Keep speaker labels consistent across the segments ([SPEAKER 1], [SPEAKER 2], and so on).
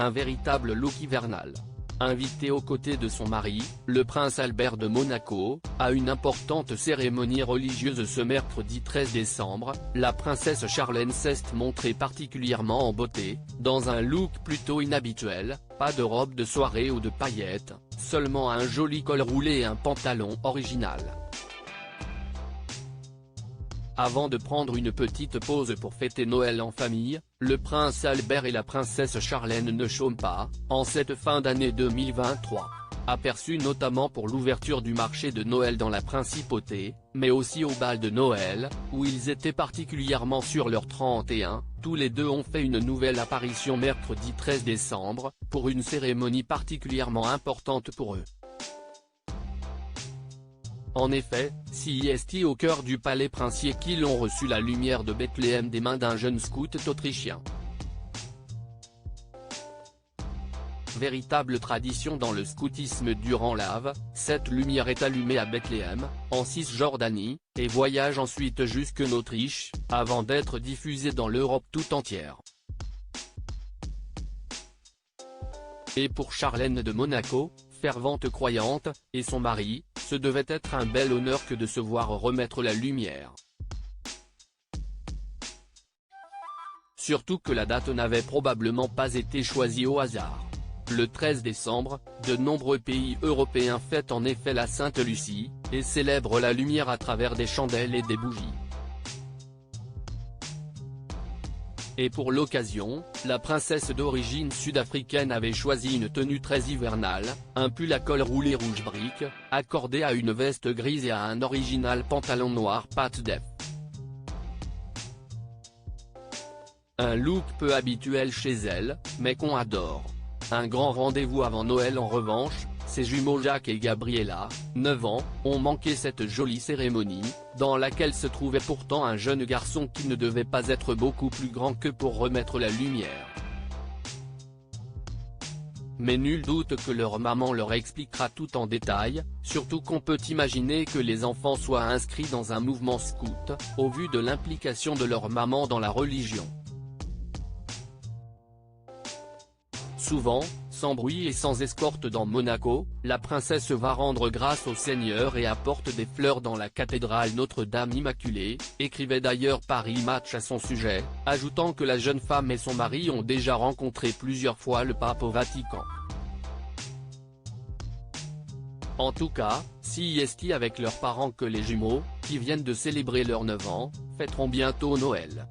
[SPEAKER 1] un véritable look hivernal. Invité aux côtés de son mari, le prince Albert de Monaco, à une importante cérémonie religieuse ce mercredi 13 décembre, la princesse Charlène s'est montrée particulièrement en beauté, dans un look plutôt inhabituel, pas de robe de soirée ou de paillettes, seulement un joli col roulé et un pantalon original. Avant de prendre une petite pause pour fêter Noël en famille, le prince Albert et la princesse Charlène ne chôment pas, en cette fin d'année 2023. Aperçus notamment pour l'ouverture du marché de Noël dans la principauté, mais aussi au bal de Noël, où ils étaient particulièrement sur leur 31, tous les deux ont fait une nouvelle apparition mercredi 13 décembre, pour une cérémonie particulièrement importante pour eux. En effet, CIST au cœur du palais princier qu'ils ont reçu la lumière de Bethléem des mains d'un jeune scout autrichien. Véritable tradition dans le scoutisme durant l'Ave, cette lumière est allumée à Bethléem, en Cisjordanie, et voyage ensuite jusqu'en Autriche, avant d'être diffusée dans l'Europe tout entière. Et pour Charlène de Monaco, fervente croyante, et son mari, ce devait être un bel honneur que de se voir remettre la lumière. Surtout que la date n'avait probablement pas été choisie au hasard. Le 13 décembre, de nombreux pays européens fêtent en effet la Sainte Lucie, et célèbrent la lumière à travers des chandelles et des bougies. Et pour l'occasion, la princesse d'origine sud-africaine avait choisi une tenue très hivernale, un pull à col roulé rouge brique, accordé à une veste grise et à un original pantalon noir pâte def. Un look peu habituel chez elle, mais qu'on adore. Un grand rendez-vous avant Noël en revanche, ses jumeaux Jacques et Gabriella, 9 ans, ont manqué cette jolie cérémonie, dans laquelle se trouvait pourtant un jeune garçon qui ne devait pas être beaucoup plus grand que pour remettre la lumière. Mais nul doute que leur maman leur expliquera tout en détail, surtout qu'on peut imaginer que les enfants soient inscrits dans un mouvement scout, au vu de l'implication de leur maman dans la religion. Souvent, sans bruit et sans escorte dans Monaco, la princesse va rendre grâce au Seigneur et apporte des fleurs dans la cathédrale Notre-Dame Immaculée, écrivait d'ailleurs Paris Match à son sujet, ajoutant que la jeune femme et son mari ont déjà rencontré plusieurs fois le pape au Vatican. En tout cas, CIST avec leurs parents que les jumeaux, qui viennent de célébrer leurs 9 ans, fêteront bientôt Noël.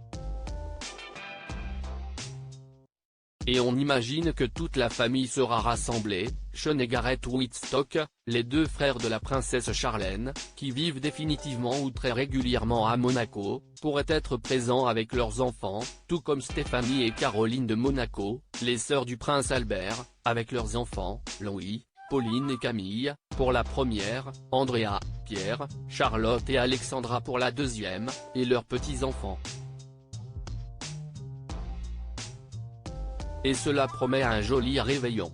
[SPEAKER 1] Et on imagine que toute la famille sera rassemblée. Sean et Gareth Wittstock, les deux frères de la princesse Charlène, qui vivent définitivement ou très régulièrement à Monaco, pourraient être présents avec leurs enfants, tout comme Stéphanie et Caroline de Monaco, les sœurs du prince Albert, avec leurs enfants, Louis, Pauline et Camille, pour la première, Andrea, Pierre, Charlotte et Alexandra pour la deuxième, et leurs petits-enfants. Et cela promet un joli réveillon.